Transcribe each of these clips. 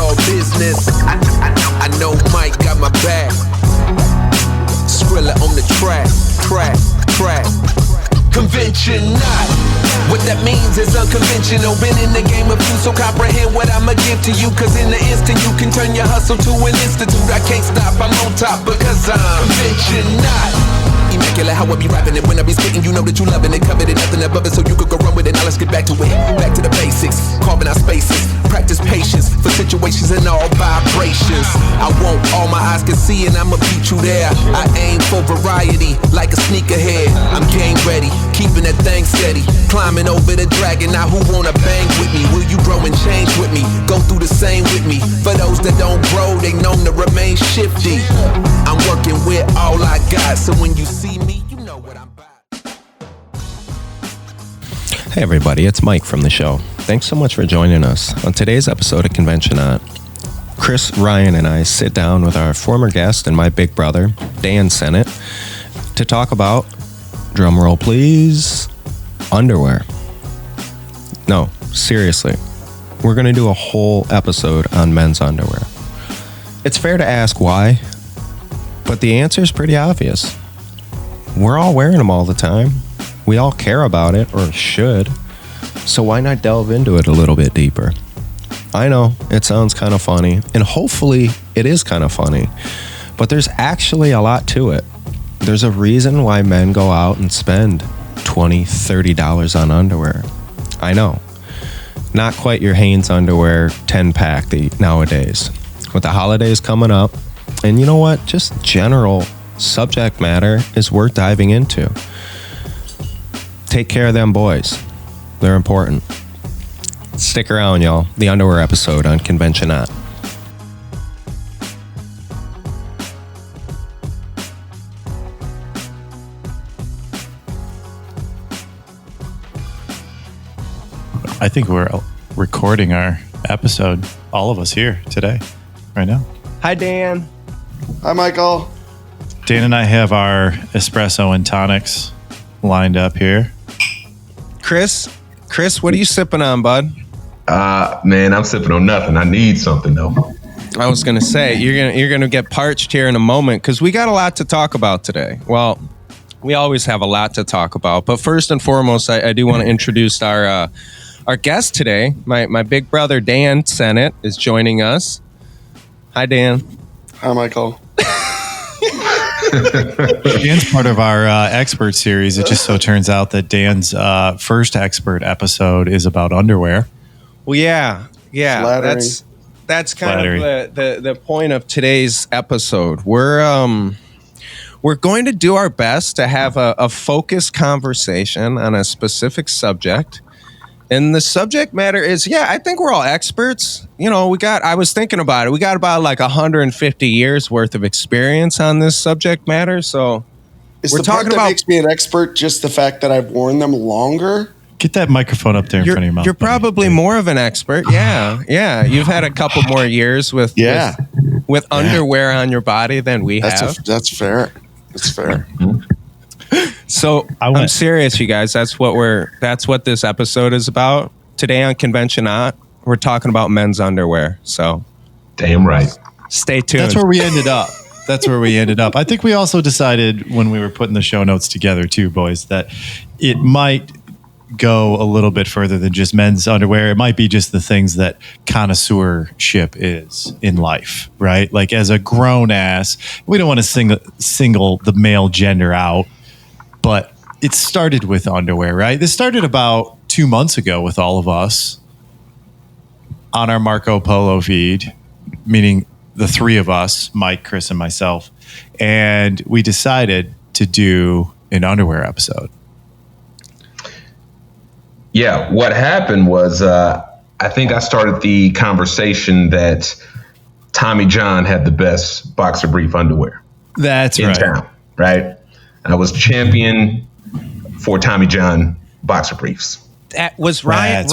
all business. I know Mike got my back. Skrilla on the track. ConventioNOT. What that means is unconventional. Been in the game of you, so comprehend what I'ma give to you. Cause in the instant you can turn your hustle to an institute. I can't stop, I'm on top because I'm conventioNOT. Immaculate how I be rapping it. When I be spitting, you know that you loving it. Covered it, nothing above it, so you could go run with it. Now let's get back to it. Back to the basics. Carving out spaces. Practice patience for situations and all vibrations. I want all my eyes can see and I'ma beat you there. I aim for variety like a sneakerhead. I'm game ready, keeping that thing steady. Climbing over the dragon, now who wanna bang with me? Will you grow and change with me? Go through the same with me. For those that don't grow, they known to remain shifty. I'm working with all I got, so when you see me, you know what I'm about. Hey everybody, it's Mike from the show. Thanks so much for joining us. On today's episode of conventioNOT, Chris, Ryan, and I sit down with our former guest and my big brother, Dan Sinnott, to talk about, drumroll please, underwear. No, seriously, we're going to do a whole episode on men's underwear. It's fair to ask why, but the answer is pretty obvious. We're all wearing them all the time. We all care about it, or should. So why not delve into it a little bit deeper? I know, it sounds kind of funny, and hopefully it is kind of funny, but there's actually a lot to it. There's a reason why men go out and spend $20, $30 on underwear. I know, not quite your Hanes underwear 10-pack nowadays. With the holidays coming up, and you know what, just general subject matter is worth diving into. Take care of them boys. They're important. Stick around, y'all. The underwear episode on conventioNOT. I think we're recording our episode, all of us here today, right now. Hi, Dan. Hi, Michael. Dan and I have our espresso and tonics lined up here. Chris, what are you sipping on, bud? Man, I'm sipping on nothing. I need something though. I was gonna say you're gonna get parched here in a moment because we got a lot to talk about today. Well, we always have a lot to talk about, but first and foremost, I do want to introduce our guest today. My big brother Dan Sinnott is joining us. Hi, Dan. Hi, Michael. Dan's part of our expert series. It just so turns out that Dan's first expert episode is about underwear. Well, yeah. Flattering. That's kind of the point of today's episode. We're going to do our best to have a focused conversation on a specific subject. And the subject matter is, I think we're all experts. You know, I was thinking about it. We got about like 150 years worth of experience on this subject matter. So we're talking about, makes me an expert just the fact that I've worn them longer. Get that microphone up there in front of your mouth. You're probably more of an expert. Yeah. You've had a couple more years with underwear on your body than we have. That's fair. That's fair. So I'm serious, you guys. That's what this episode is about. Today on conventioNOT, we're talking about men's underwear. So damn right. Stay tuned. That's where we ended up. I think we also decided when we were putting the show notes together too, boys, that it might go a little bit further than just men's underwear. It might be just the things that connoisseurship is in life, right? Like as a grown ass, we don't want to single the male gender out. But it started with underwear, right? This started about 2 months ago with all of us on our Marco Polo feed, meaning the three of us, Mike, Chris, and myself. And we decided to do an underwear episode. Yeah, what happened was I think I started the conversation that Tommy John had the best boxer brief underwear. That's in right. town, right? I was champion for Tommy John boxer briefs. That was Ryan.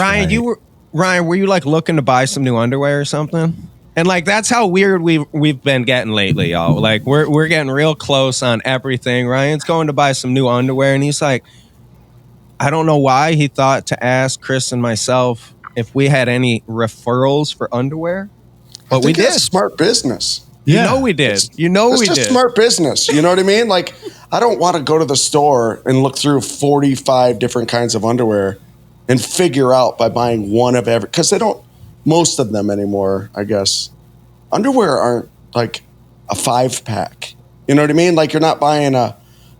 Ryan, were you like looking to buy some new underwear or something? And like that's how weird we've been getting lately, y'all. Like we're getting real close on everything. Ryan's going to buy some new underwear, and he's like, I don't know why he thought to ask Chris and myself if we had any referrals for underwear. But we did. That's smart business. You know we did. It's just smart business. You know what I mean? Like, I don't want to go to the store and look through 45 different kinds of underwear and figure out by buying one of every, because they don't, most of them anymore, I guess. Underwear aren't like a 5-pack. You know what I mean? Like, you're not buying a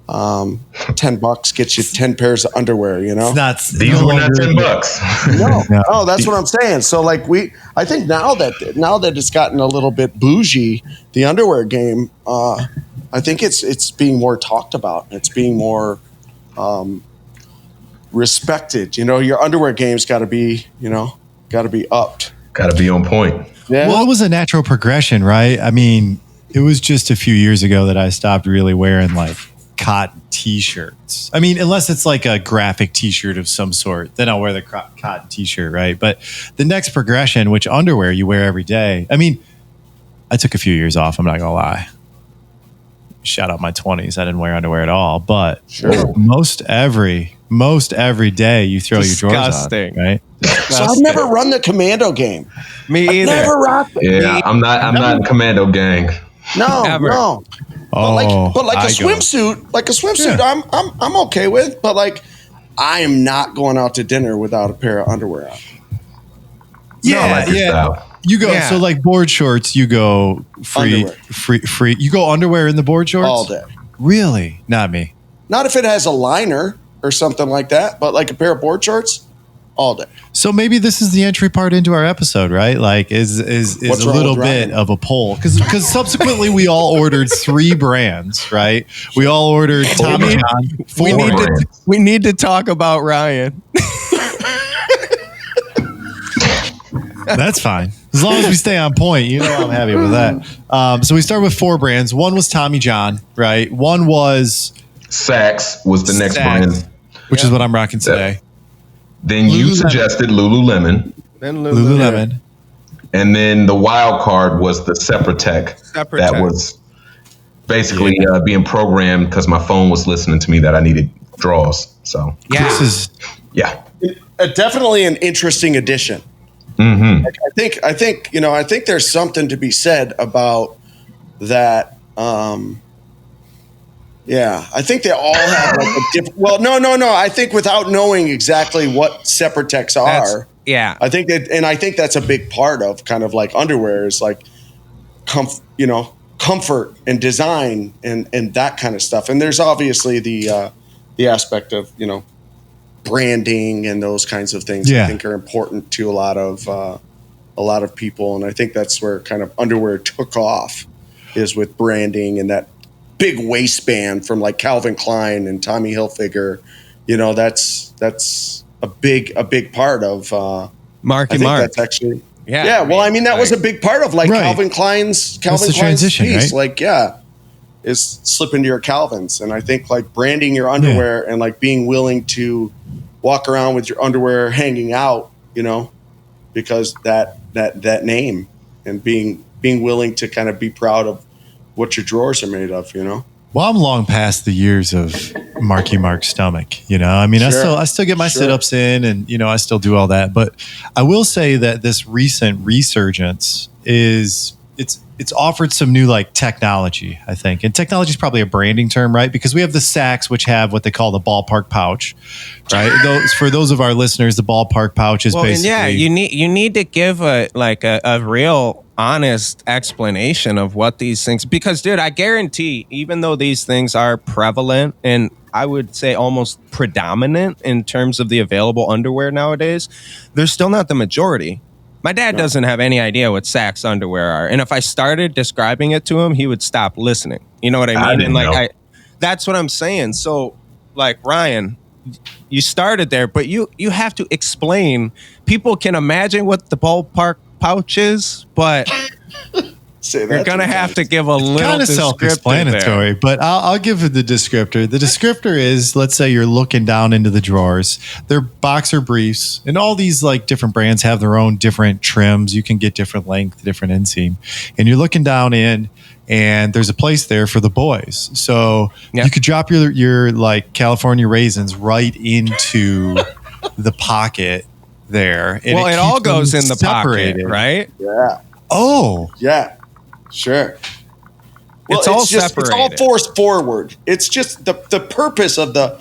$10 gets you 10 pairs of underwear, you know? These were not $10. No, that's what I'm saying. So like I think now that it's gotten a little bit bougie, the underwear game, I think it's being more talked about. It's being more respected. You know, your underwear game's got to be upped. Got to be on point. Yeah. Well, it was a natural progression, right? I mean, it was just a few years ago that I stopped really wearing like cotton t-shirts. I mean, unless it's like a graphic t-shirt of some sort, then I'll wear the cotton t-shirt, right? But the next progression, which underwear you wear every day. I mean, I took a few years off. I'm not gonna lie. Shout out my 20s. I didn't wear underwear at all. But most every day you throw your drawers on, right? So I've never run the commando game. Me either. Never rocked it. Yeah, I'm not in commando gang. No. But like a swimsuit, I'm okay with. But like, I am not going out to dinner without a pair of underwear on. Yeah. You go so like board shorts. You go free. You go underwear in the board shorts all day. Really? Not me. Not if it has a liner or something like that. But like a pair of board shorts, all day. So maybe this is the entry part into our episode, right? Like, is a little bit of a poll because subsequently we all ordered 3 brands, right? We all ordered Tommy John. We need to talk about Ryan. That's fine. As long as we stay on point, you know I'm happy with that. So we start with 4 brands. One was Tommy John, right? One was SAXX was the next brand, which is what I'm rocking today. Then you suggested LuLu Lemon. Then LuLu Lemon. And then the wild card was the Seperatec. That was basically being programmed because my phone was listening to me that I needed draws. So this is definitely an interesting addition. Mm-hmm. Like, I think there's something to be said about that. I think they all have like a different. Well, no. I think without knowing exactly what Separatecs are, I think that's a big part of kind of like underwear is like, comfort and design and that kind of stuff. And there's obviously the aspect of branding and those kinds of things. I think are important to a lot of people, and I think that's where kind of underwear took off is with branding and that big waistband from like Calvin Klein and Tommy Hilfiger. That's a big part of Marky Mark. That's actually well, I mean that was a big part of like Calvin Klein's transition, piece. Right? Like is slip into your Calvins, and I think like branding your underwear and like being willing to walk around with your underwear hanging out, because that name and being willing to kind of be proud of what your drawers are made of, Well, I'm long past the years of Marky Mark's stomach, I mean, I still get my sit-ups in and, I still do all that. But I will say that this recent resurgence it's offered some new like technology, I think. And technology is probably a branding term, right? Because we have the SAXX, which have what they call the ballpark pouch, right? For those of our listeners, the ballpark pouch is basically you need to give a real honest explanation of what these things, because dude, I guarantee even though these things are prevalent and I would say almost predominant in terms of the available underwear nowadays, they're still not the majority. My dad doesn't have any idea what SAXX underwear are. And if I started describing it to him, he would stop listening. You know what I mean? That's what I'm saying. So like Ryan, you started there, but you have to explain. People can imagine what the ballpark pouch is, but you're going to have to give a little kind of self-explanatory, there. But I'll give it the descriptor. The descriptor is, let's say you're looking down into the drawers. They're boxer briefs, and all these like different brands have their own different trims. You can get different length, different inseam, and you're looking down in, and there's a place there for the boys. So you could drop your like California raisins right into the pocket there. And it all goes in the separated. Pocket, right? Yeah. Oh. Yeah, sure. Well, It's all It's all separated. forced forward. It's just the purpose of the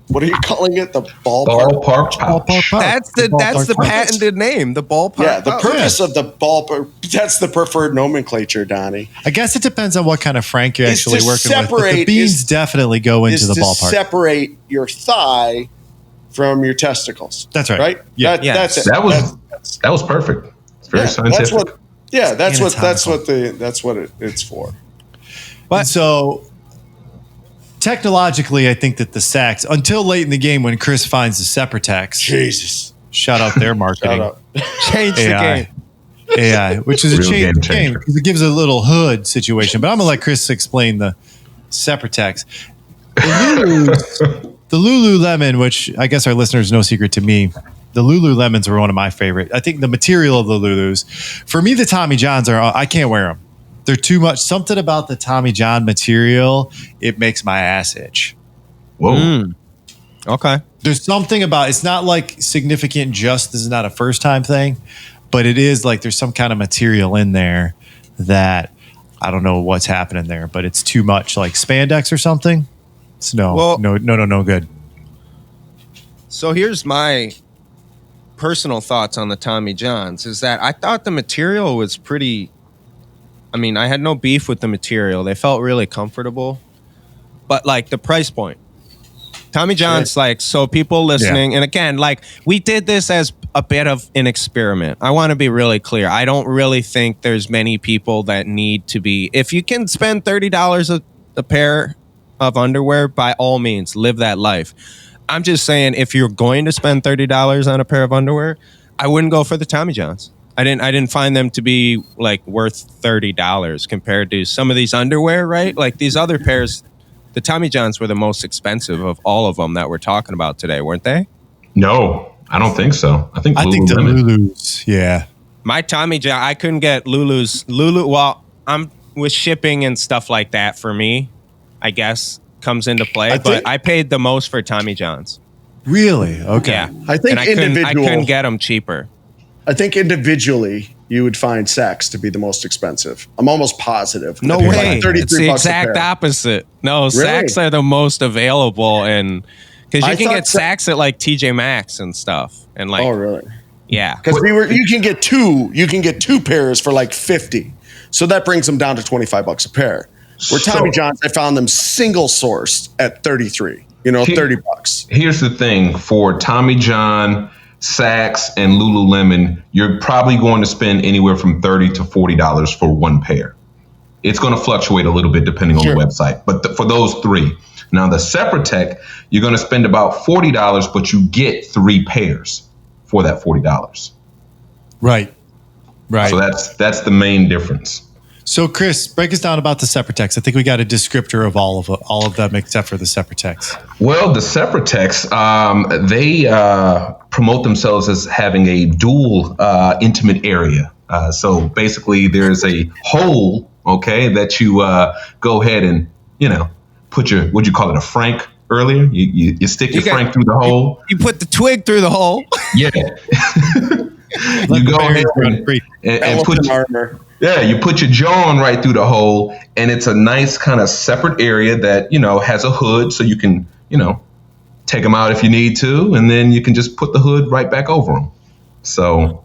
what are you calling it? The ballpark. Ballpark pouch. That's the patented name, the ballpark. Yeah, the pouch. purpose of the ballpark. That's the preferred nomenclature, Donnie. I guess it depends on what kind of Frank you're Is actually to working with. But the separate- beans is- definitely go into Is the to ballpark. separate your thigh from your testicles. That's right. Right? Yeah. That's it. That was That's- that was perfect. It's very yeah, scientific. That's what it's for. But So technologically, I think that the SAXX, until late in the game when Chris finds the Seperatec, Jesus. shout out their marketing. Shout out. change the AI. game. AI, which is a Real change game game changer. because it gives a little hood situation. But I'm gonna let Chris explain the Seperatec. The LuLu Lemon, which I guess our listeners no secret to me, the LuLu Lemons were one of my favorite. I think the material of the Lulus, for me, the Tommy Johns are, I can't wear them. They're too much. Something about the Tommy John material, it makes my ass itch. Whoa. Okay. There's something about, it's not like significant, just this is not a first time thing, but it is like there's some kind of material in there that I don't know what's happening there, but it's too much, like spandex or something. It's no good. So here's my personal thoughts on the Tommy Johns is that I thought the material was pretty, I mean, I had no beef with the material. They felt really comfortable, but like the price point. Tommy John's like, so people listening, and again, like we did this as a bit of an experiment. I want to be really clear. I don't really think there's many people that need to be, if you can spend $30 a pair of underwear, by all means, live that life. I'm just saying, if you're going to spend $30 on a pair of underwear, I wouldn't go for the Tommy Johns. I didn't find them to be like worth $30 compared to some of these underwear, right? Like these other pairs, the Tommy Johns were the most expensive of all of them that we're talking about today, weren't they? No, I don't think so. I think I think the Lulus, yeah. My Tommy John, I couldn't get Lulu. Well, I'm with shipping and stuff like that for me, I guess comes into play. But I paid the most for Tommy Johns. Really? Okay. Yeah, I think and I couldn't get them cheaper. I think individually you would find SAXX to be the most expensive. I'm almost positive. No I paid way. like 33 It's the bucks a exact pair. opposite. No, Really? SAXX are the most available, and because I you can thought get SAXX at like TJ Maxx and stuff, and like Oh, really? yeah. Because you can get two pairs for like 50. So that brings them down to 25 bucks a pair. Where Tommy John's, I found them single sourced at 33. 30 bucks. Here's the thing for Tommy John, SAXX, and LuLu Lemon, you're probably going to spend anywhere from $30 to $40 for one pair. It's going to fluctuate a little bit depending on the website, but for those three. Now the Seperatec, you're going to spend about $40, but you get 3 pairs for that $40. Right. So that's the main difference. So, Chris, break us down about the Seperatec. I think we got a descriptor of all of them except for the Seperatec. Well, the Seperatec, they promote themselves as having a dual intimate area. So basically, there's a hole, okay, that you go ahead and put your, what'd you call it, a frank earlier? You stick your frank through the hole. You put the twig through the hole. Yeah. You go ahead and put your armor. Yeah, you put your John right through the hole, and it's a nice kind of separate area that, has a hood so you can, take them out if you need to, and then you can just put the hood right back over them. So,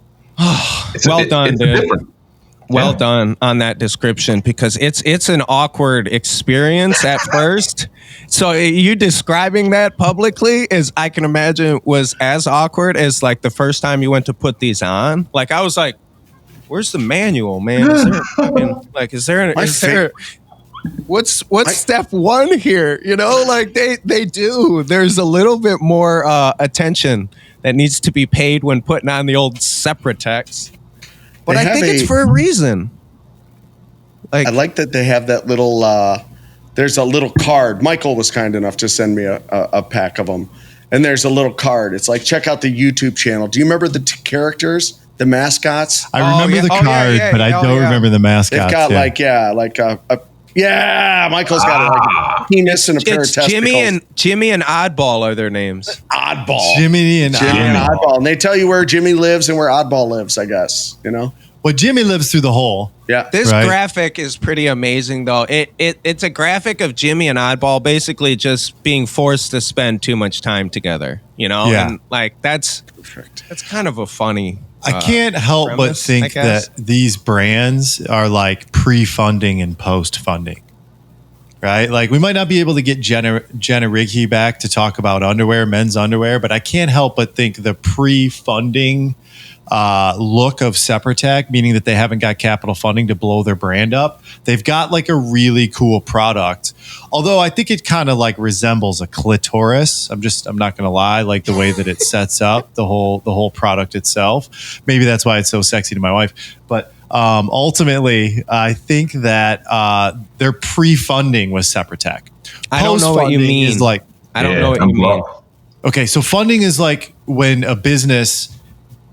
Well done, dude. Different. Well done on that description, because it's an awkward experience at first. So you describing that publicly is, I can imagine, was as awkward as like the first time you went to put these on. Like I was like, where's the manual, man? Is there what's step one here? Like they do. There's a little bit more attention that needs to be paid when putting on the old Seperatec. But I think it's for a reason. I like that they have that little, there's a little card. Michael was kind enough to send me a pack of them. And there's a little card. It's like, check out the YouTube channel. Do you remember the characters? The mascots? I remember the card, but I don't remember the mascots. They've got Michael's got a penis and a pair of testicles. Jimmy and Oddball are their names. Oddball. Jimmy and Oddball. And they tell you where Jimmy lives and where Oddball lives, I guess. Well, Jimmy lives through the hole. Yeah. This Right. graphic is pretty amazing, though. It's a graphic of Jimmy and Oddball basically just being forced to spend too much time together, you know? Yeah. And like that's kind of a funny. I can't help but premise, I think guess. that these brands are like pre-funding and post-funding, right? Like we might not be able to get Jenna Righe back to talk about underwear, men's underwear, but I can't help but think the pre-funding look of Seperatec, meaning that they haven't got capital funding to blow their brand up. They've got like a really cool product. Although I think it kind of like resembles a clitoris. I'm not going to lie, like the way that it sets up the whole product itself. Maybe that's why it's so sexy to my wife. But ultimately, I think that they're pre-funding with Seperatec. I don't know what you Post-funding mean. is like, I don't know what you mean. okay, so funding is like when a business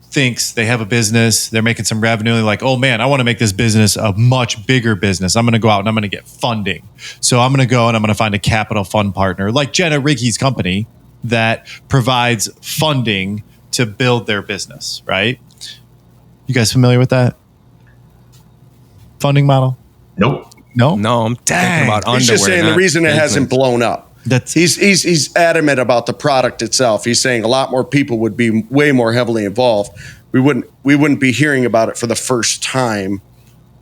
thinks they have a business, they're making some revenue, they're like, oh man, I want to make this business a much bigger business. I'm going to go out and I'm going to get funding. So I'm going to go and I'm going to find a capital fund partner like Jenna Righe's company that provides funding to build their business, right? You guys familiar with that funding model? Nope. No? No, I'm thinking about underwear. He's just saying the not reason it hasn't business. blown up. He's adamant about the product itself. He's saying a lot more people would be way more heavily involved. We wouldn't be hearing about it for the first time.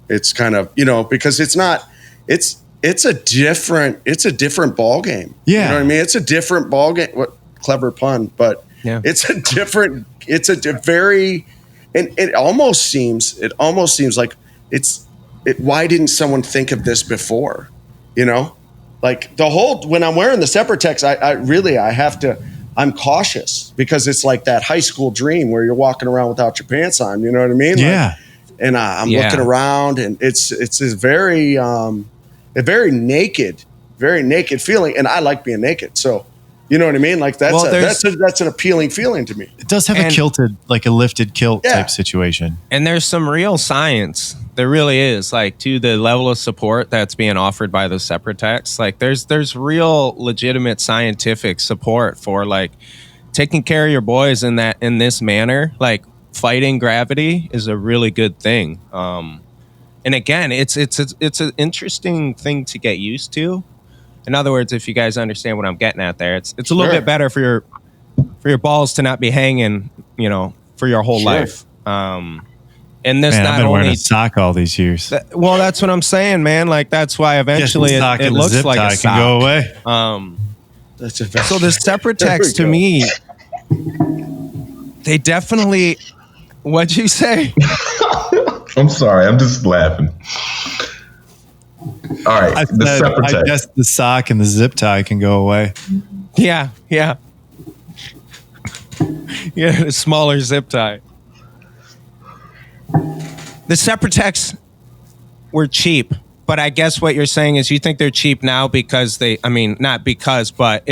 It's kind of, because it's a different ball game. Yeah. You know what I mean? It's a different ball game. What clever pun, but Yeah. and it almost seems like why didn't someone think of this before? Like when I'm wearing the Seperatec, I'm cautious because it's like that high school dream where you're walking around without your pants on. You know what I mean? Yeah. And I'm looking around, and it's a very naked feeling, and I like being naked. So, you know what I mean? Like that's an appealing feeling to me. It does have a lifted kilt type situation. And there's some real science. There really is, to the level of support that's being offered by the Seperatec. Like there's real legitimate scientific support for taking care of your boys in this manner. Like fighting gravity is a really good thing. And again, it's an interesting thing to get used to. In other words, if you guys understand what I'm getting at there, it's a little bit better for your balls to not be hanging, for your whole life. And this Man, not I've been only wearing a sock all these years. well, that's what I'm saying, man. Like that's why eventually it looks zip like tie a can sock. go away. So the Seperatec to me, they definitely. What'd you say? I'm sorry. I'm just laughing. All right. I Seperatec. guess the sock and the zip tie can go away. Yeah. A smaller zip tie. The Seperatec were cheap, but I guess what you're saying is you think they're cheap now because not because, but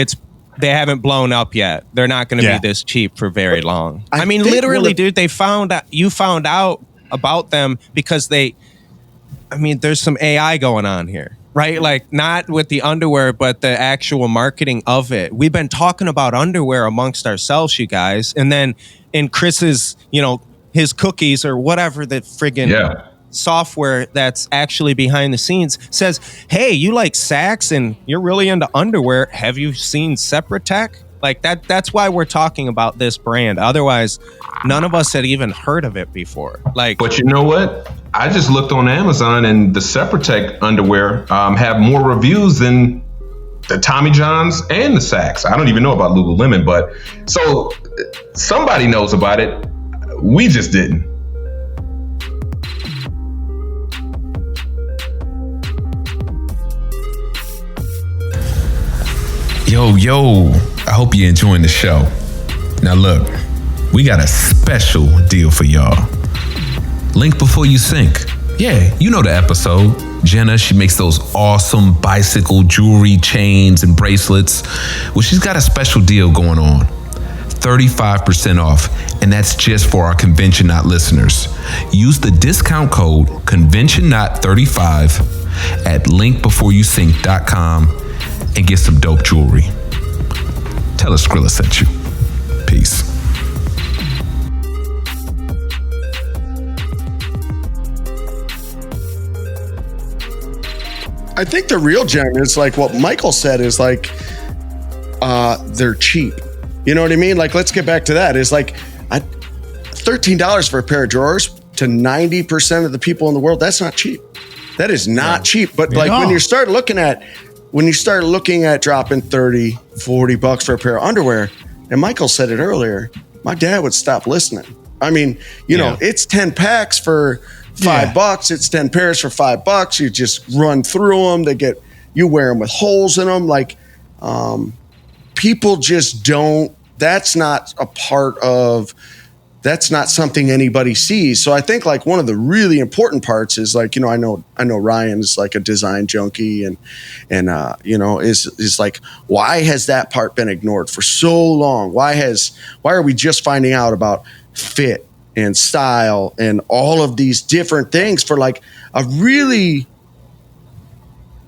they haven't blown up yet. They're not going to be this cheap for very long. Literally, dude, you found out about them because there's some AI going on here, right? Like not with the underwear, but the actual marketing of it. We've been talking about underwear amongst ourselves, you guys. And then in Chris's, his cookies or whatever the friggin' software that's actually behind the scenes says, hey, you like SAXX and you're really into underwear. Have you seen Seperatec? Like that's why we're talking about this brand. Otherwise, none of us had even heard of it before. But you know what? I just looked on Amazon and the Seperatec underwear have more reviews than the Tommy Johns and the SAXX. I don't even know about LuLu Lemon, but so somebody knows about it. We just didn't. Yo, I hope you're enjoying the show. Now look, we got a special deal for y'all. Link before you sink. Yeah, you know the episode. Jenna, she makes those awesome bicycle jewelry chains and bracelets. Well, she's got a special deal going on. 35% off, and that's just for our conventioNOT listeners. Use the discount code conventioNOT35 at linkbeforeyousink.com and get some dope jewelry. Tell us Skrilla sent you. Peace. I think the real gem is like what Michael said is like, they're cheap. You know what I mean? Like, let's get back to that. It's like $13 for a pair of drawers to 90% of the people in the world. That's not cheap. That is not cheap. But like when you start looking at dropping $30-$40 for a pair of underwear, and Michael said it earlier, my dad would stop listening. I mean, you know, it's 10 packs for $5. It's 10 pairs for $5. You just run through them. You wear them with holes in them. Like, people just don't, that's not something anybody sees. So I think like one of the really important parts is like, you know, I know Ryan is like a design junkie and you know, is like, why has that part been ignored for so long? Why are we just finding out about fit and style and all of these different things for like a really,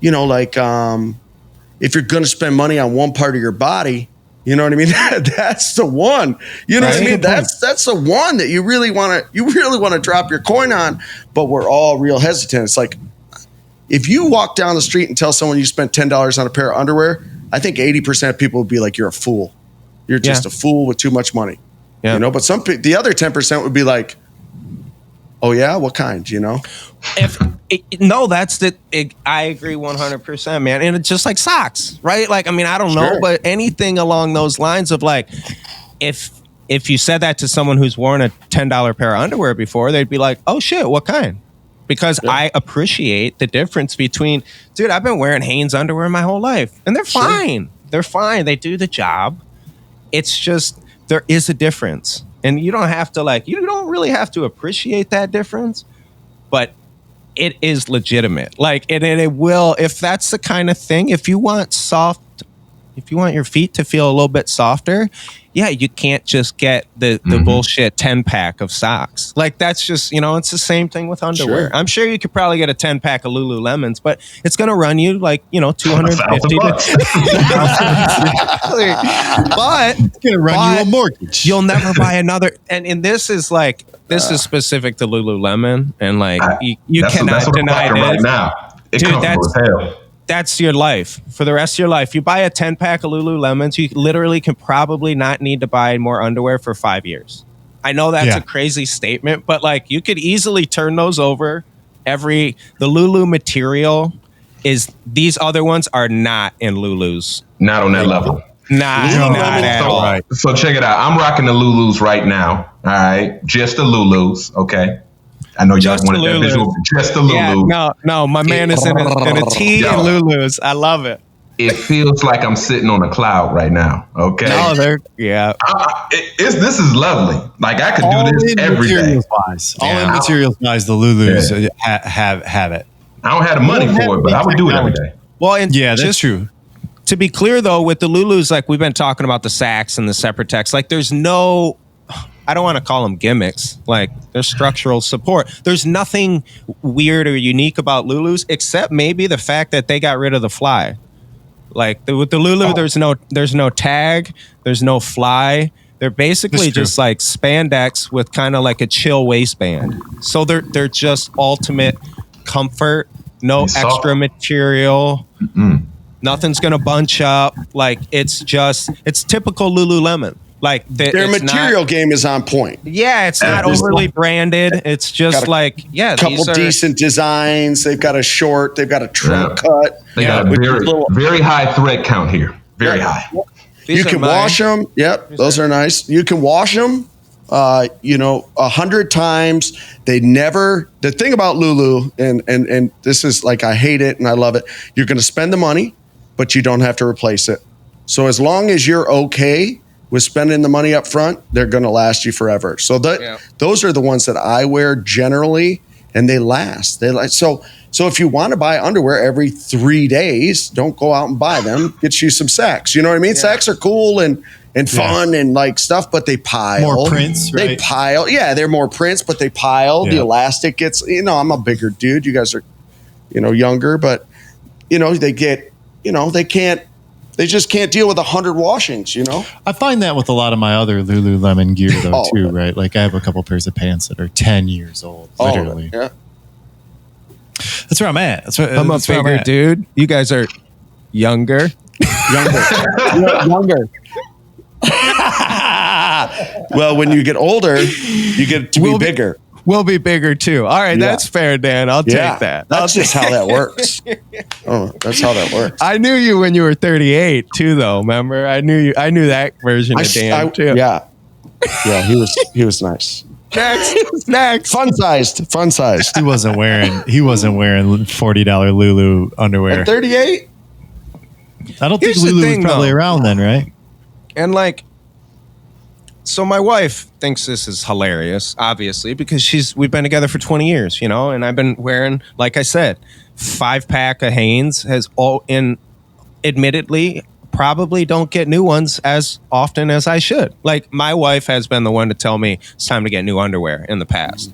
you know, like, if you're going to spend money on one part of your body, you know what I mean? That's the one. You know what I mean? That's the one that you really want to drop your coin on. But we're all real hesitant. It's like if you walk down the street and tell someone you spent $10 on a pair of underwear, I think 80% of people would be like, "You're a fool. You're just a fool with too much money." Yeah. You know. But the other 10% would be like, "Oh yeah, what kind?" You know. I agree 100%, man. And it's just like SAXX, right? Like, I mean, I don't know, but anything along those lines of like, if you said that to someone who's worn a $10 pair of underwear before, they'd be like, "Oh shit, what kind?" Because I appreciate the difference between, dude, I've been wearing Hanes underwear my whole life and they're fine. They're fine. They do the job. It's just, there is a difference. And you don't really have to appreciate that difference, but it is legitimate. Like, and it will, if that's the kind of thing, if you want your feet to feel a little bit softer, you can't just get the bullshit 10-pack of socks. Like, that's just, you know, it's the same thing with underwear. Sure. I'm sure you could probably get a 10-pack of LuLu Lemons, but it's going to run you like, you know, $250. But it's going to run you a mortgage. You'll never buy another. And this is like, this is specific to LuLu Lemon, and like you cannot deny this. Right now. Dude, that's your life for the rest of your life. You buy a 10-pack of LuLu Lemons, you literally can probably not need to buy more underwear for 5 years. I know that's a crazy statement, but like you could easily turn those over. The LuLu material is, these other ones are not in LuLu's. Not on that level. Not at all. Right. So check it out. I'm rocking the LuLu's right now. All right. Just the LuLu's. Okay. I know y'all wanted that visual. Just the LuLu. Yeah, no, my man is in a tee and LuLu's. I love it. It feels like I'm sitting on a cloud right now. Okay. No, this is lovely. Like I could do this every day. All in materials wise, the LuLu's have it. I don't have the money for it, but I would do it every day. Well, and that's true. To be clear though, with the LuLu's, like we've been talking about the SAXX and the Seperatec, like there's no, I don't want to call them gimmicks. Like there's structural support. There's nothing weird or unique about LuLu's except maybe the fact that they got rid of the fly. Like with the LuLu, there's no tag, there's no fly. They're basically just like spandex with kind of like a chill waistband. So they're just ultimate comfort. No extra material. Mm-mm. Nothing's gonna bunch up. Like it's typical LuLu Lemon. Like their material game is on point. Yeah, it's not overly branded. It's just couple decent designs. They've got a short. They've got a trunk cut. They got a very high thread count here. Very high. You can wash them. Yep, those are nice. You can wash them. 100 times. They never. The thing about LuLu, and this is like I hate it and I love it. You're going to spend the money, but you don't have to replace it. So as long as you're okay with spending the money up front, they're going to last you forever. So those are the ones that I wear generally, and they last. So if you want to buy underwear every 3 days, don't go out and buy them. Get you some SAXX. You know what I mean? Yeah. SAXX are cool and fun and like stuff, but they pile. More prints, right? They pile. Yeah, they're more prints, but they pile. Yeah. The elastic gets, I'm a bigger dude. You guys are, younger, but, they get, they just can't deal with 100 washings, I find that with a lot of my other LuLu Lemon gear though too, right? Like I have a couple pairs of pants that are 10 years old, literally. Yeah. That's where I'm at. I'm a bigger dude. You guys are younger. Younger. Well, when you get older, you get to be bigger. We'll be bigger too. All right, that's fair, Dan. I'll take that. That's just how that works. That's how that works. I knew you when you were 38 too, though. Remember? I knew that version of Dan too. Yeah, he was nice. Next. Fun sized. He wasn't wearing $40 Lulu underwear. At 38? I don't Here's think the Lulu thing, was probably though. around then, right? And like, so my wife thinks this is hilarious, obviously, because we've been together for 20 years, you know, and I've been wearing, like I said, 5-pack of Hanes admittedly, probably don't get new ones as often as I should. Like, my wife has been the one to tell me it's time to get new underwear in the past.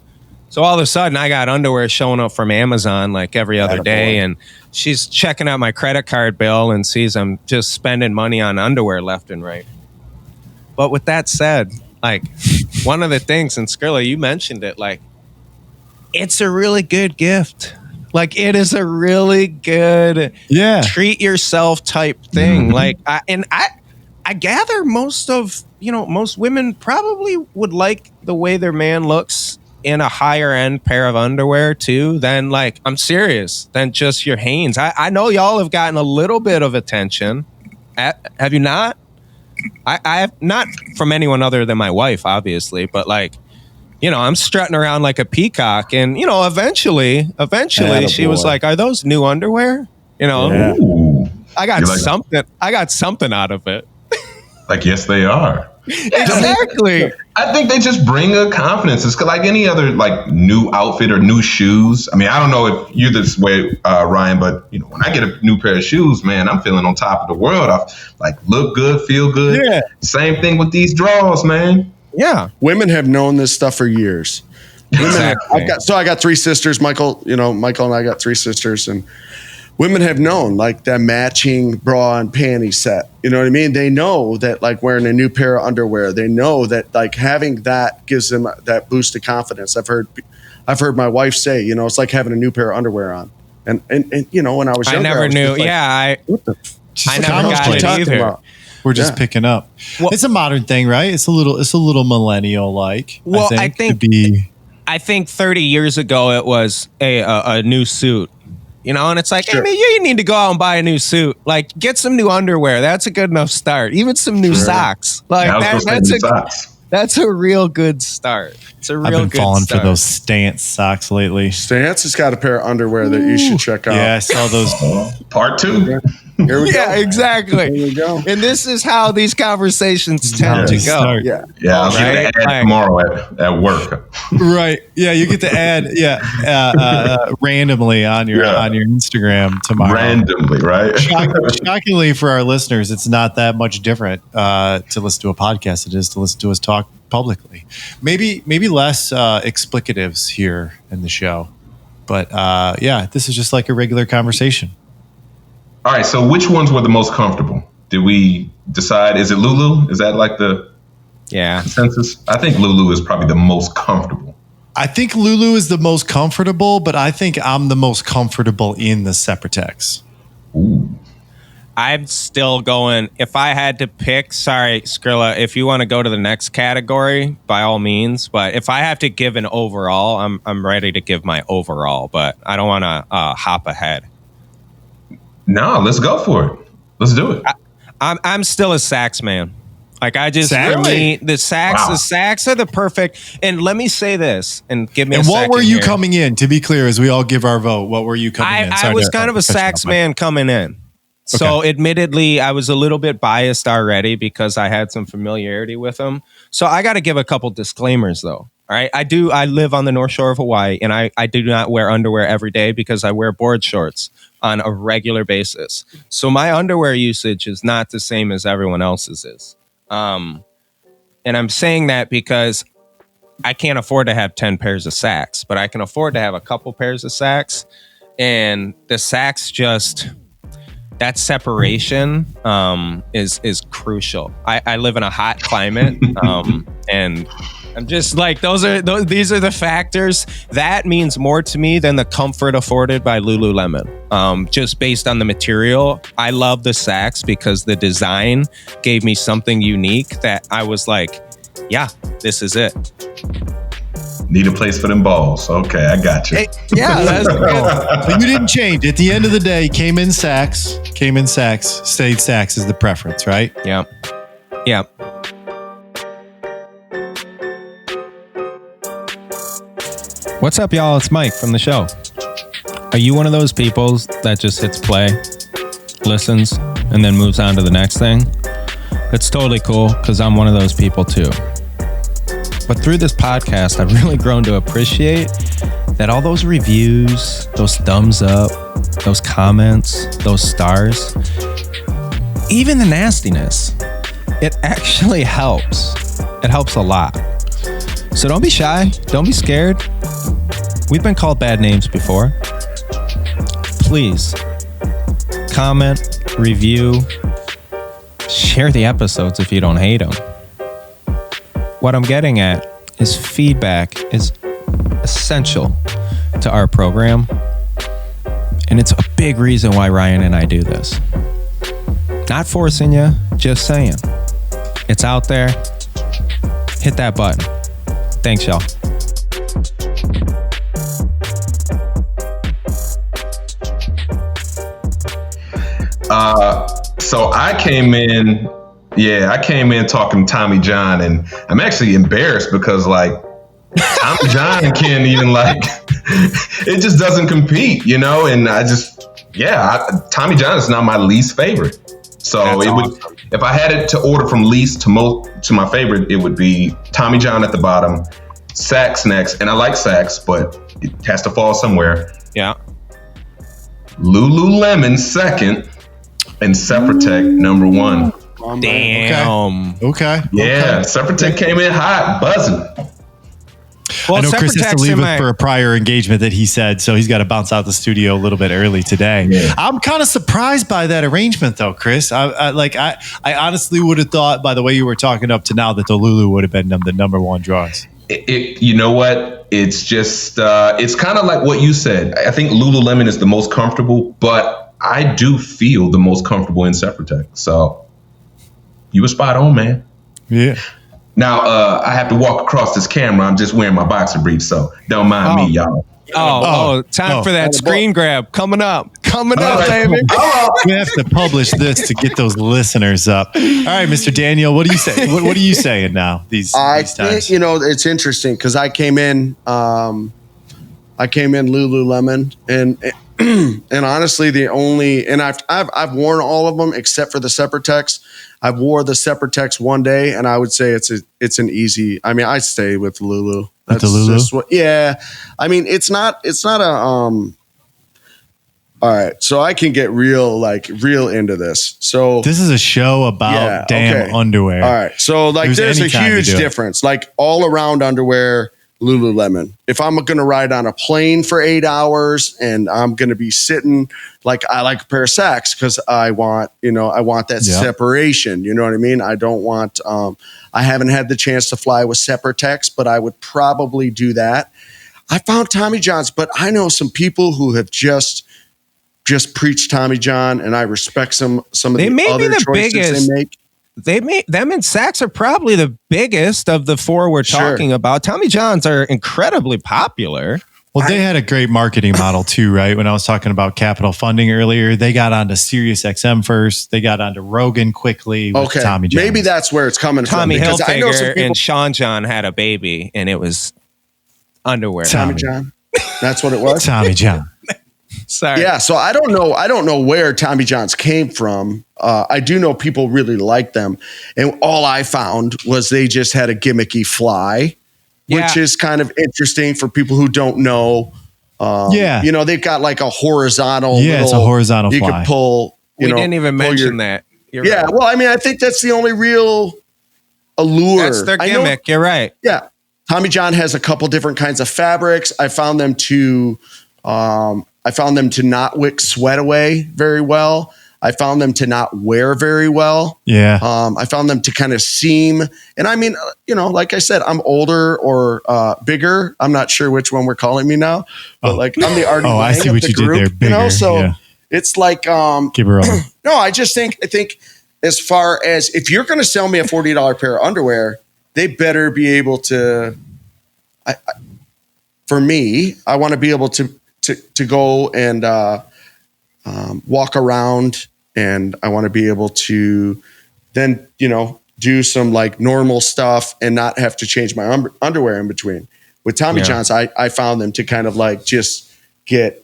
So all of a sudden, I got underwear showing up from Amazon like every other day, and she's checking out my credit card bill and sees I'm just spending money on underwear left and right. But with that said, like, one of the things, and Skrilla, you mentioned it, like, it's a really good gift. Like, it is a really good treat yourself type thing. Like, I gather most women probably would like the way their man looks in a higher end pair of underwear too, than, like, I'm serious, than just your Hanes. I know y'all have gotten a little bit of attention. Have you not? I have not from anyone other than my wife, obviously, but like, you know, I'm strutting around like a peacock, and you know, eventually she was like, "Are those new underwear?" You know, Ooh. I got something out of it. Like, yes, they are. Exactly. I think they just bring a confidence. It's like any other like new outfit or new shoes. I mean, I don't know if you're this way, Ryan, but you know, when I get a new pair of shoes, man, I'm feeling on top of the world. I like look good, feel good. Yeah. Same thing with these draws, man. Yeah. Women have known this stuff for years. Exactly. I got 3 sisters. Michael and I got 3 sisters, and women have known like that matching bra and panty set. You know what I mean? They know that like wearing a new pair of underwear, they know that like having that gives them that boost of confidence. I've heard my wife say, you know, it's like having a new pair of underwear on. And you know, when I was younger, I never knew. Like, I never got it talking either. about? We're just picking up. Well, it's a modern thing, right? It's a little millennial like. Well, I think 30 years ago it was a new suit. You know, and it's like, hey, man, you need to go out and buy a new suit. Like, get some new underwear. That's a good enough start. Even some new socks. Like, that's a real good start. It's a real good start. I've been falling for those Stance socks lately. Stance has got a pair of underwear that you should check out. Yeah, I saw those. Part 2. Here we go. Yeah, exactly. Here we go. And this is how these conversations tend to go. Yeah. I'll get the ad tomorrow at work. Right. Yeah, you get the ad. Randomly on your Instagram tomorrow. Randomly, right? Shockingly for our listeners, it's not that much different to listen to a podcast. It is to listen to us talk publicly. Maybe less explicatives here in the show, but this is just like a regular conversation. All right, so which ones were the most comfortable? Did we decide? Is it Lulu? Is that like the consensus? I think Lulu is probably the most comfortable. I think Lulu is the most comfortable, but I think I'm the most comfortable in the Seperatec. Ooh. I'm still going. If I had to pick, sorry, Skrilla, if you want to go to the next category, by all means. But if I have to give an overall, I'm ready to give my overall, but I don't want to hop ahead. No, let's go for it. Let's do it. I'm still a SAXX man. Like, I just, for me, the SAXX are the perfect. And let me say this, and give me. And what were you coming in? To be clear, as we all give our vote, what were you coming in? I was kind of a SAXX man coming in. So, admittedly, I was a little bit biased already because I had some familiarity with them. So, I got to give a couple disclaimers, though. All right, I live on the North Shore of Hawaii, and I do not wear underwear every day because I wear board shorts on a regular basis. So my underwear usage is not the same as everyone else's is. And I'm saying that because I can't afford to have 10 pairs of SAXX, but I can afford to have a couple pairs of SAXX. And the SAXX just, that separation is crucial. I live in a hot climate, and I'm just like, these are the factors that means more to me than the comfort afforded by LuLu Lemon. Just based on the material, I love the SAXX because the design gave me something unique that I was like, yeah, this is it. Need a place for them balls. Okay, I got you. Hey, yeah, that's good. But you didn't change. At the end of the day, came in SAXX, stayed SAXX is the preference, right? Yeah. Yeah. What's up, y'all? It's Mike from the show. Are you one of those people that just hits play, listens, and then moves on to the next thing? It's totally cool because I'm one of those people too. But through this podcast, I've really grown to appreciate that all those reviews, those thumbs up, those comments, those stars, even the nastiness, it actually helps. It helps a lot. So don't be shy. Don't be scared. We've been called bad names before. Please comment, review, share the episodes if you don't hate them. What I'm getting at is feedback is essential to our program. And it's a big reason why Ryan and I do this. Not forcing you, just saying. It's out there. Hit that button. Thanks, y'all. So I came in talking Tommy John, and I'm actually embarrassed because like Tommy John can't even like it just doesn't compete, you know. And Tommy John is not my least favorite. So That's awesome. If I had it to order from least to my favorite, it would be Tommy John at the bottom, SAXX next, and I like SAXX, but it has to fall somewhere. Yeah. LuLu Lemon second, and Seperatec number one. Damn. Okay. Yeah, Seperatec came in hot, buzzing. Well, I know Chris has to Seperatec's leave in for a prior engagement that he said, so he's got to bounce out the studio a little bit early today. Yeah. I'm kind of surprised by that arrangement, though, Chris. I honestly would have thought, by the way you were talking up to now, that the LuLu would have been the number one draws. You know what? It's just it's kind of like what you said. I think LuLu Lemon is the most comfortable, but I do feel the most comfortable in Seperatec. So you were spot on, man. Yeah. Now, I have to walk across this camera. I'm just wearing my boxer briefs, so don't mind me, y'all. Time for that screen grab. Coming up, baby. We have to publish this to get those listeners up. All right, Mr. Daniel, what do you say? What are you saying now? These times? Think, it's interesting because I came in LuLu Lemon, and honestly, I've worn all of them except for the Separatecs. I've wore the Separatecs one day, and I would say it's an easy. I mean, I stay with LuLu. That's the LuLu? Yeah. I mean, it's not a all right, so I can get real into this. So this is a show about underwear. All right, so there's a huge difference. Like all around underwear, LuLu Lemon. If I'm going to ride on a plane for 8 hours and I'm going to be sitting, I like a pair of SAXX because I want that separation. You know what I mean? I don't want. I haven't had the chance to fly with Separatecs, but I would probably do that. I found Tommy John's, but I know some people who have just preached Tommy John, and I respect some of the other choices they make. Them and SAXX are probably the biggest of the four we're talking about. Tommy John's are incredibly popular. Well, they had a great marketing model too, right? When I was talking about capital funding earlier, they got onto SiriusXM first. They got onto Rogan quickly with Tommy John. Maybe that's where it's coming Tommy from. Hilfiger and Sean John had a baby, and it was underwear. Tommy John. That's what it was? Tommy John. Sorry. Yeah, so I don't know where Tommy John's came from. I do know people really like them. And all I found was they just had a gimmicky fly, which is kind of interesting for people who don't know. They've got like a horizontal. Yeah, it's a horizontal fly. You could pull. We didn't even mention that. You're right. Well, I mean, I think that's the only real allure. That's their gimmick. You're right. Yeah. Tommy John has a couple different kinds of fabrics. I found them to not wick sweat away very well. I found them to not wear very well. Yeah. I found them to kind of seam, and I mean, like I said, I'm older or bigger. I'm not sure which one we're calling me now, but like I'm the Artie I Lang see of what the you group, did there. Bigger, so yeah. it's like, Give her on. no, I think as far as if you're going to sell me a $40 pair of underwear, they better be able to, for me, I want to be able to go and walk around, and I want to be able to then, do some like normal stuff and not have to change my underwear in between. With Tommy John's, I found them to kind of like just get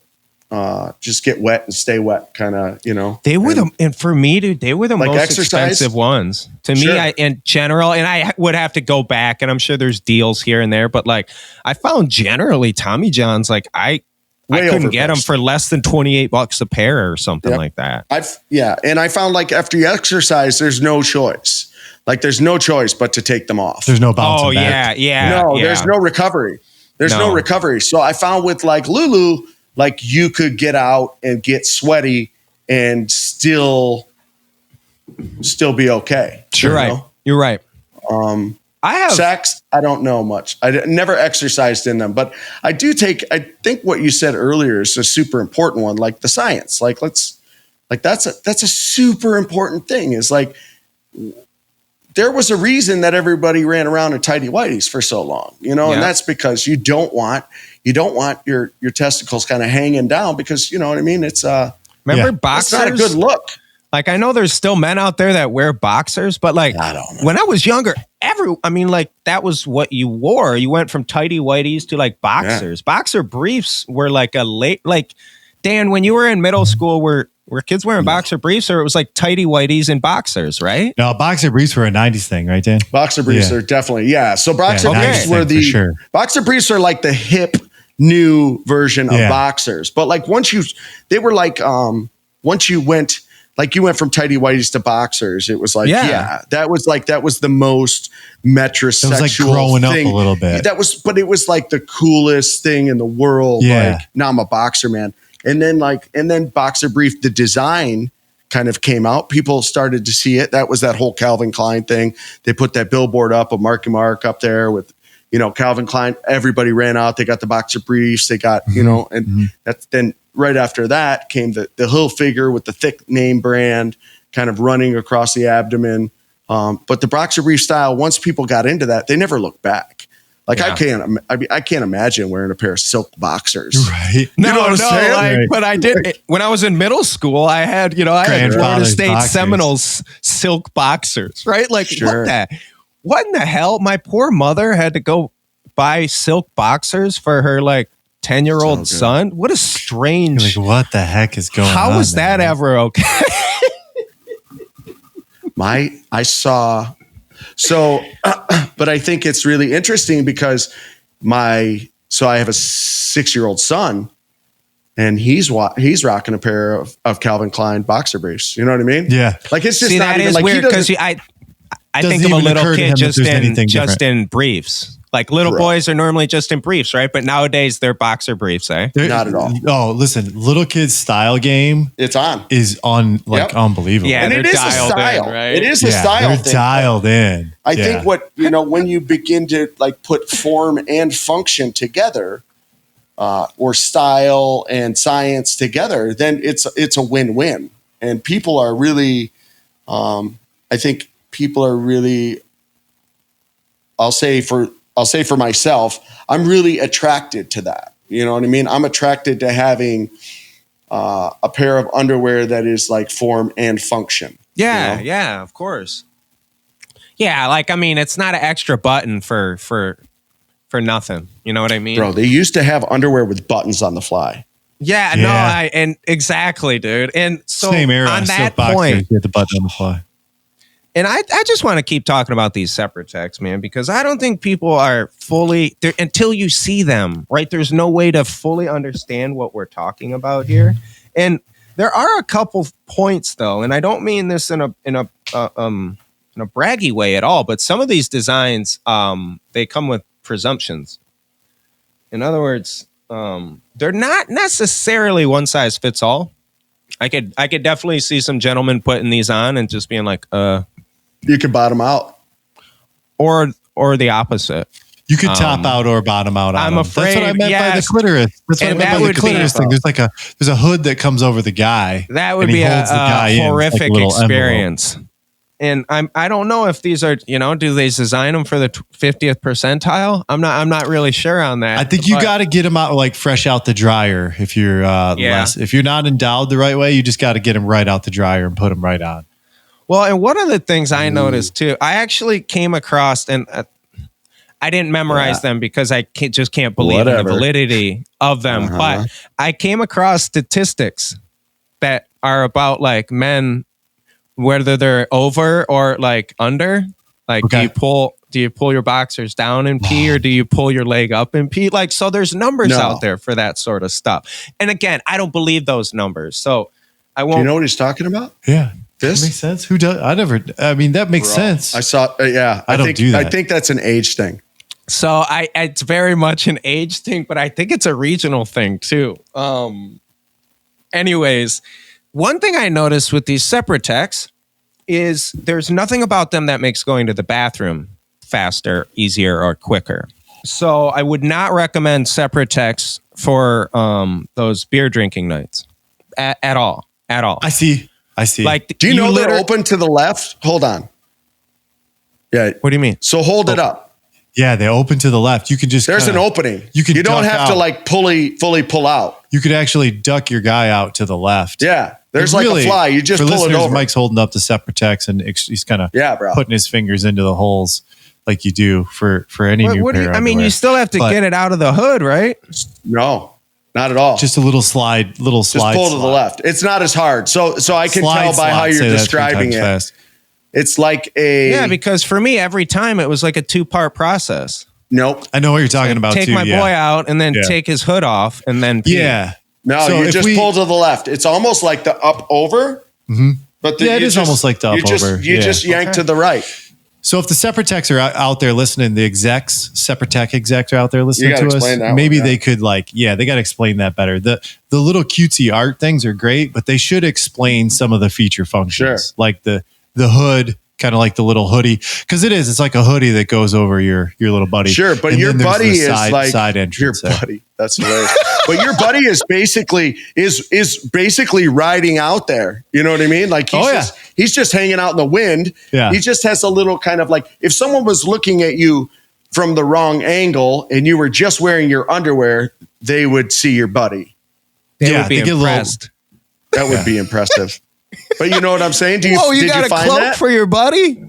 wet and stay wet, kind of, They were and for me, dude, they were the like most exercise? expensive ones to Sure. me. In general, and I would have to go back, and I'm sure there's deals here and there, but like I found generally Tommy John's, like I couldn't get them overpriced. for less than $28 a pair or something like that. And I found like after you exercise, there's no choice. Like there's no choice but to take them off. There's no bouncing Oh back. yeah. There's no recovery. There's no recovery. So I found with like LuLu, like you could get out and get sweaty and still be okay. You're right. You're right. I have SAXX, I don't know much. I never exercised in them, but I think what you said earlier is a super important one, like the science. Like that's a super important thing. Is like there was a reason that everybody ran around in tighty whities for so long, and that's because you don't want your testicles kind of hanging down, because you know what I mean. It's remember it's boxers. not a good look. Like I know there's still men out there that wear boxers, but like I don't know. when I was younger, like that was what you wore. You went from tighty whities to like boxers. Yeah. Boxer briefs were like Dan, when you were in middle school, were kids wearing boxer briefs, or it was like tighty whities and boxers, right? No, boxer briefs were a 90s thing, right, Dan? Boxer briefs are definitely, So boxer briefs were boxer briefs are like the hip new version of boxers. But like once you went, like you went from tighty whities to boxers, it was like, that was the most metrosexual it was like growing thing. Up a little bit. But it was like the coolest thing in the world. Yeah. Like now I'm a boxer, man. And then boxer brief, the design kind of came out. People started to see it. That was that whole Calvin Klein thing. They put that billboard up of Marky Mark up there with, Calvin Klein. Everybody ran out. They got the boxer briefs. They got, that's then right after that came the Hilfiger with the thick name brand kind of running across the abdomen. But the boxer brief style, once people got into that, they never looked back. Like I can't imagine wearing a pair of silk boxers. Right. But I did when I was in middle school. I had Florida State boxers. Seminoles silk boxers, right? Like what in the hell? My poor mother had to go buy silk boxers for her 10-year-old son. What a strange. Like, what the heck is going on? How was that ever okay? I saw. So, but I think it's really interesting because I have a 6-year-old son, and he's rocking a pair of Calvin Klein boxer briefs. You know what I mean? Yeah. Like it's just not that even is like weird because I think of a little kid just in briefs. Like little boys are normally just in briefs, right? But nowadays they're boxer briefs, eh? Not at all. Oh, listen, little kids' style game is on unbelievable. Yeah, and it is a style, in, right? It is a style thing. They're dialed in. I think when you begin to put form and function together, or style and science together, then it's a win-win. And people are really, I think people are really. I'll say for myself, I'm really attracted to that. You know what I mean? I'm attracted to having a pair of underwear that is like form and function. Yeah, yeah, of course. Yeah, it's not an extra button for nothing. You know what I mean? Bro, they used to have underwear with buttons on the fly. Yeah. No, exactly, dude. And so same era, on that boxers, point, you had the button on the fly. And I just want to keep talking about these Seperatec, man, because I don't think people are fully until you see them, right? There's no way to fully understand what we're talking about here. And there are a couple points though, and I don't mean this in a braggy way at all, but some of these designs, they come with presumptions. In other words, they're not necessarily one size fits all. I could definitely see some gentlemen putting these on and just being like, You could bottom out. or the opposite. You could top out or bottom out. I'm them. afraid. That's what I meant by the clitoris. That's what And I meant that by would the clitoris be- thing. There's a hood that comes over the guy. That would and he be a holds the guy in. It's like a horrific little envelope. experience. And I don't know if these are, do they design them for the 50th percentile? I'm not really sure on that. I think you but- got to get them out like fresh out the dryer. If you're if you're not endowed the right way, you just got to get them right out the dryer and put them right on. Well, and one of the things I noticed too, I actually came across, and I didn't memorize them because I just can't believe in the validity of them. But I came across statistics that are about like men, whether they're over or like under. Like, do you pull your boxers down and pee, or do you pull your leg up and pee? Like, so there's numbers out there for that sort of stuff. And again, I don't believe those numbers, so I won't. Do you know what he's talking about? Yeah. This That makes sense. Who does? That makes sense. I saw. I don't do that. I think that's an age thing. So it's very much an age thing, but I think it's a regional thing too. Anyways, one thing I noticed with these Seperatecs is there's nothing about them that makes going to the bathroom faster, easier, or quicker. So I would not recommend Seperatecs for those beer drinking nights at all. I see. Like, Do you know they're open to the left? Hold on. Yeah. What do you mean? So hold it up. Yeah, they open to the left. You can just There's an opening. You don't duck have to out. like fully pull out. You could actually duck your guy out to the left. Yeah. There's And like a fly. You just for pull it listeners, over. Mike's holding up the Sepratex and he's kind of bro. putting his fingers into the holes like you do for any new What do pair you, of I mean, underwear. you still have to But get it out of the hood, right? No, not at all. just a little slide, Just pull to the left. It's not as hard. So I can tell by how you're describing it. Fast. It's like a Yeah, because for me, every time it was like a 2-part process. nope. I know what you're talking about Take too. my boy out and then take his hood off and then pee. Yeah. No, So you if just pull to the left. It's almost like the up over. Mhm. But Yeah, it is almost like the up over. You Yeah. just yank to the right. So if the Separatechs are out there listening, the Separatec execs are out there listening You gotta to us, explain that maybe one, yeah. they could they got to explain that better. The little cutesy art things are great, but they should explain some of the feature functions, Sure. like the hood, kind of like the little hoodie, because it's like a hoodie that goes over your little buddy. Sure, but And your then there's buddy the is like side your entrance. there. buddy. That's hilarious. But your buddy is basically riding out there. You know what I mean? Like he's just hanging out in the wind. Yeah. He just has a little kind of like if someone was looking at you from the wrong angle and you were just wearing your underwear, they would see your buddy. They Yeah, would be they get a little- impressed. That would be impressive. But you know what I'm saying? You did got you a find cloak that? for your buddy?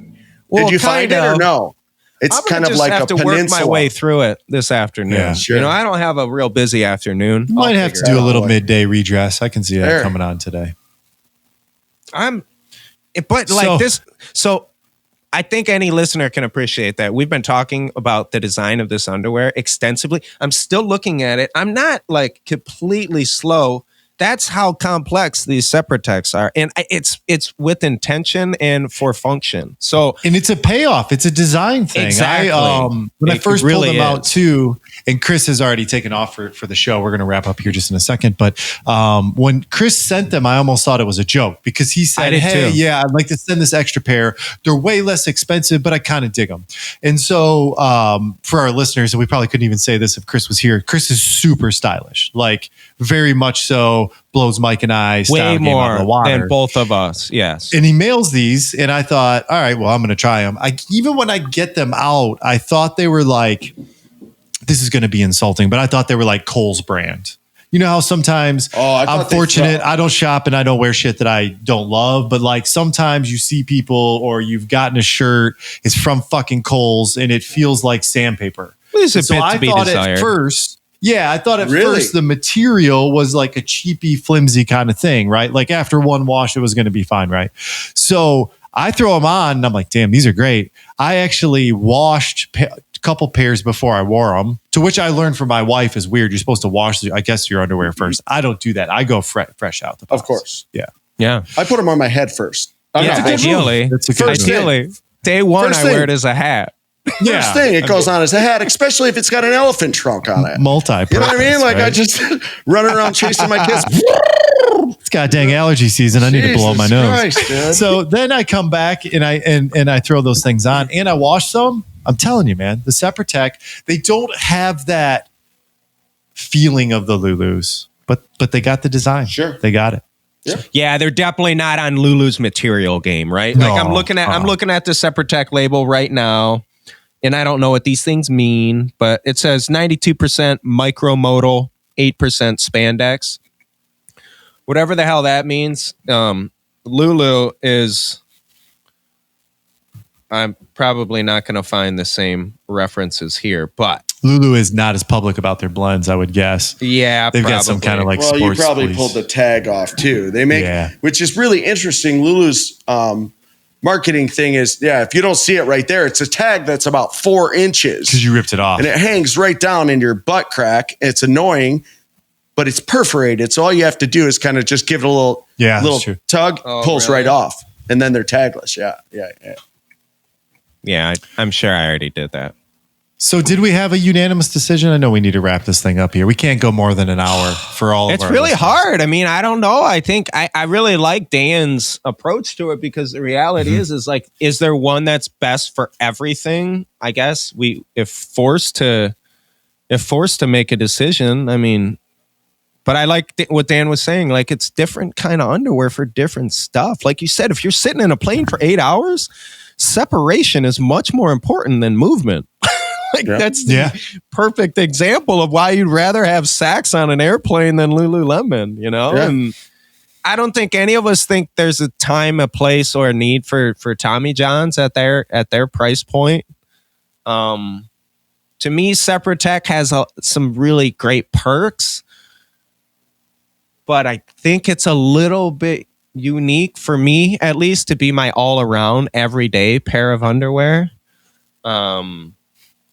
Well, Did you find it or no? It's I'm kind gonna of just like have a to peninsula. work my way through it this afternoon. Yeah, sure. You know, I don't have a real busy afternoon. You might have to do a little midday redress. I can see that There. coming on today. So I think any listener can appreciate that. We've been talking about the design of this underwear extensively. I'm still looking at it. I'm not like completely slow. That's how complex these Separatechs are. And it's with intention and for function. So, And it's a payoff. It's a design thing. Exactly. When I It first really pulled them out is. too, and Chris has already taken off for the show. We're going to wrap up here just in a second. But when Chris sent them, I almost thought it was a joke because he I said, did hey, too. yeah, I'd like to send this extra pair. They're way less expensive, but I kind of dig them. And so for our listeners, and we probably couldn't even say this if Chris was here, Chris is super stylish, like very much so, blows Mike and I way style game out of the more water. than both of us. Yes. And he mails these, and I thought, all right, well, I'm going to try them. Even when I get them out, I thought they were like, this is going to be insulting, but I thought they were like Kohl's brand. You know how sometimes I I'm thought they fortunate, felt- I don't shop and I don't wear shit that I don't love, but like sometimes you see people or you've gotten a shirt, it's from fucking Kohl's and it feels like sandpaper. There's a So bit I to be thought desired. at first, I thought at Really? first the material was like a cheapy, flimsy kind of thing, right? Like after one wash, it was going to be fine, right? So I throw them on and I'm like, damn, these are great. I actually washed a couple pairs before I wore them, to which I learned from my wife is weird. You're supposed to wash, I guess, your underwear first. I don't do that. I go fresh out the box. Of course. Yeah. Yeah. I put them on my head first. I'm Yeah, not bullshitting. ideally. That's a good First move. thing. Ideally. Day one, First I wear thing. it as a hat. First thing it goes on is a hat, especially if it's got an elephant trunk on it. Multi-purpose. You know what I mean? Like right? I just running around chasing my kids. It's god dang allergy season. I need to blow my nose. Christ, dude. So then I come back and I throw those things on and I wash them. I'm telling you, man, the Seperatec, they don't have that feeling of the Lulus, but they got the design. Sure. They got it. Yeah, they're definitely not on Lulu's material game, right? No. Like I'm looking at the Seperatec label right now, and I don't know what these things mean, but it says 92% micromodal, 8% spandex. Whatever the hell that means. Lulu is, I'm probably not going to find the same references here, but Lulu is not as public about their blends, I would guess. yeah, They've got some kind of like well, sports you probably fleece. pulled the tag off too. They make, which is really interesting. Lulu's marketing thing is, if you don't see it right there, it's a tag that's about 4 inches because you ripped it off, and it hangs right down in your butt crack. It's annoying, but it's perforated. So all you have to do is kind of just give it a little tug, pulls right off, and then they're tagless. Yeah, I'm sure I already did that. So did we have a unanimous decision? I know we need to wrap this thing up here. We can't go more than an hour for all of It's our really listeners. hard. I mean, I don't know. I think I really like Dan's approach to it because the reality is like, is there one that's best for everything? I guess if forced to make a decision, I mean, but I like what Dan was saying. Like, it's different kind of underwear for different stuff. Like you said, if you're sitting in a plane for 8 hours, separation is much more important than movement. That's the perfect example of why you'd rather have SAXX on an airplane than LuLu Lemon, you know? Yeah. And I don't think any of us think there's a time, a place, or a need for Tommy Johns at their price point. To me, Seperatec has some really great perks, but I think it's a little bit unique for me, at least, to be my all-around everyday pair of underwear.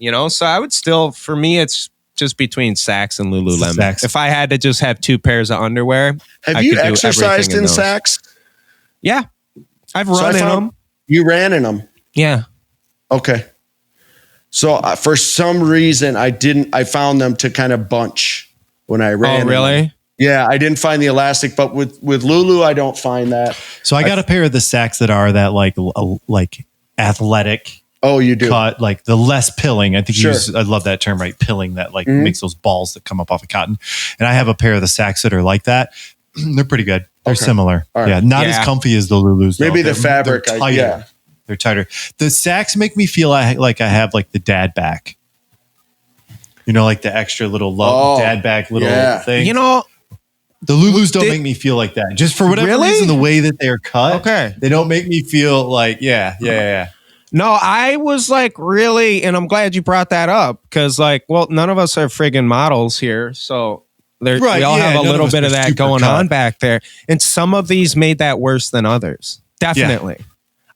You know, so I would still, for me, it's just between SAXX and LuLu Lemon. SAXX. If I had to just have 2 pairs of underwear, have you exercised in SAXX? Yeah, I've run in them. You ran in them? Yeah. Okay. So for some reason, I found them to kind of bunch when I ran. Oh, really? Yeah, I didn't find the elastic, but with LuLu, I don't find that. So I got a pair of the SAXX that are that like athletic. Oh, you do? Cut, like the less pilling. I think I love that term, right? Pilling, that like makes those balls that come up off of cotton. And I have a pair of the SAXX that are like that. They're pretty good. They're similar. Right. Yeah, not as comfy as the Lulus. Maybe the fabric. They're tighter. They're tighter. The SAXX make me feel like I have like the dad back. You know, like the extra little dad back little thing. You know, the Lulus don't make me feel like that. Just for whatever reason, the way that they're cut, they don't make me feel like, No, I was like really, and I'm glad you brought that up because like, well, none of us are friggin' models here. So we all have a little bit of that going on back there. And some of these made that worse than others. Definitely. Yeah.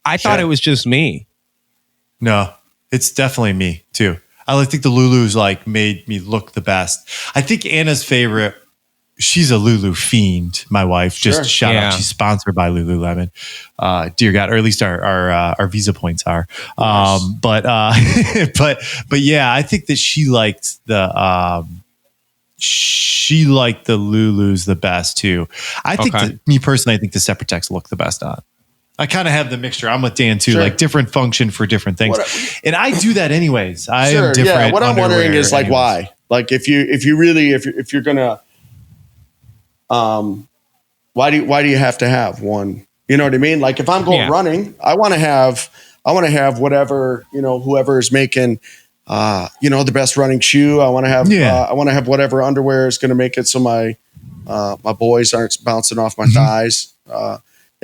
I thought it was just me. No, it's definitely me too. I think the Lulus like made me look the best. I think Anna's favorite, she's a Lulu fiend, my wife. Just shout out. She's sponsored by LuLu Lemon. Dear God, or at least our Visa points are. But yeah, I think that she liked the Lulus the best too. I think me personally, I think the Seperatec look the best on. I kind of have the mixture. I'm with Dan too, like different function for different things. And I do that anyways. I am different. Yeah, what I'm wondering is like why? Like if you're gonna why do you have to have one? You know what I mean? Like if I'm going running, I want to have whatever, you know, whoever is making the best running shoe. I want to have whatever underwear is going to make it so my boys aren't bouncing off my thighs.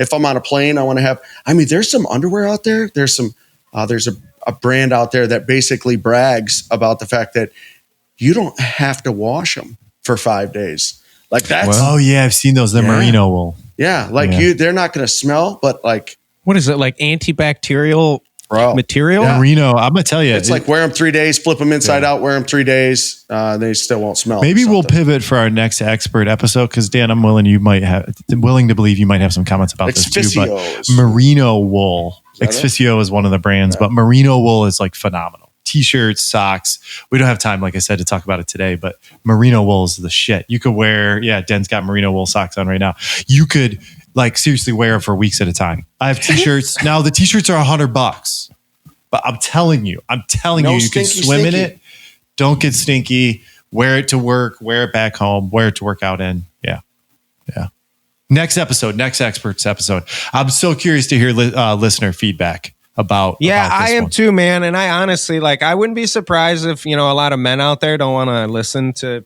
If I'm on a plane, I want to have, there's some underwear out there. There's a brand out there that basically brags about the fact that you don't have to wash them for 5 days. Like that's, I've seen those. The merino wool. Yeah. They're not going to smell, but like, what is it? Like antibacterial material? Yeah. Merino. I'm going to tell you. It's like wear them 3 days, flip them inside out, wear them 3 days. They still won't smell. Maybe we'll pivot for our next expert episode. Cause Dan, I'm willing to believe you might have some comments about this too, but merino wool Exficio is one of the brands, but merino wool is like phenomenal. T-shirts, socks. We don't have time, like I said, to talk about it today, but merino wool is the shit. You could wear, Den's got merino wool socks on right now. You could like seriously wear them for weeks at a time. I have T-shirts. Now the T-shirts are $100, but I'm telling you, you can swim in it. Don't get stinky. Wear it to work, wear it back home, wear it to work out in. Yeah. Next experts episode. I'm so curious to hear listener feedback about I am one. too, man. And I honestly, I wouldn't be surprised if, a lot of men out there don't want to listen to a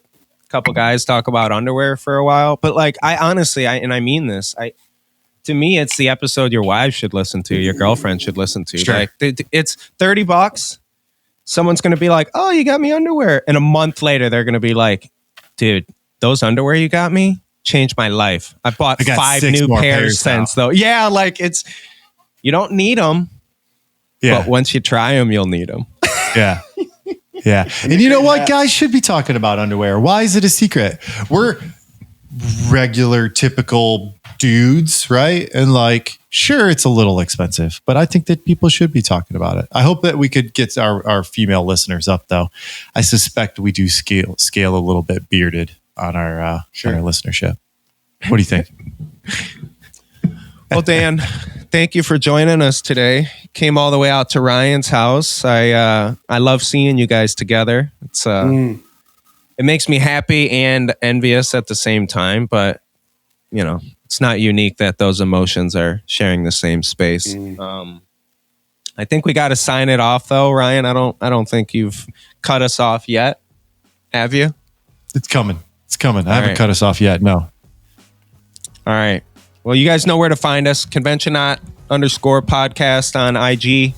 couple guys talk about underwear for a while. But I honestly, and I mean this, to me, it's the episode your wives should listen to, your girlfriend should listen to. Sure. It's $30. Someone's going to be like, oh, you got me underwear. And a month later, they're going to be like, dude, those underwear you got me changed my life. I bought 5 new pairs since though. Yeah. You don't need them. Yeah. But once you try them, you'll need them. Yeah. Yeah. And you know what? Guys should be talking about underwear. Why is it a secret? We're regular, typical dudes, right? And sure, it's a little expensive, but I think that people should be talking about it. I hope that we could get our female listeners up, though. I suspect we do scale a little bit bearded on our listenership. What do you think? Well, Dan, thank you for joining us today. Came all the way out to Ryan's house. I love seeing you guys together. It's it makes me happy and envious at the same time, but it's not unique that those emotions are sharing the same space. I think we got to sign it off though, Ryan. I don't think you've cut us off yet. Have you? It's coming. I haven't cut us off yet. No. All right. Well, you guys know where to find us. conventioNOT_podcast on IG.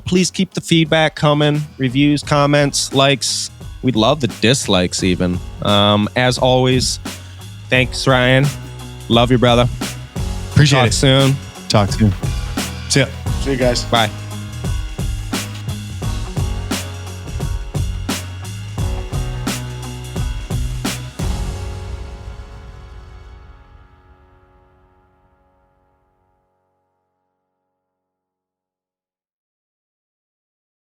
Please keep the feedback coming. Reviews, comments, likes. We'd love the dislikes even. As always, thanks, Ryan. Love you, brother. Appreciate it. Talk soon. See ya. See you guys. Bye.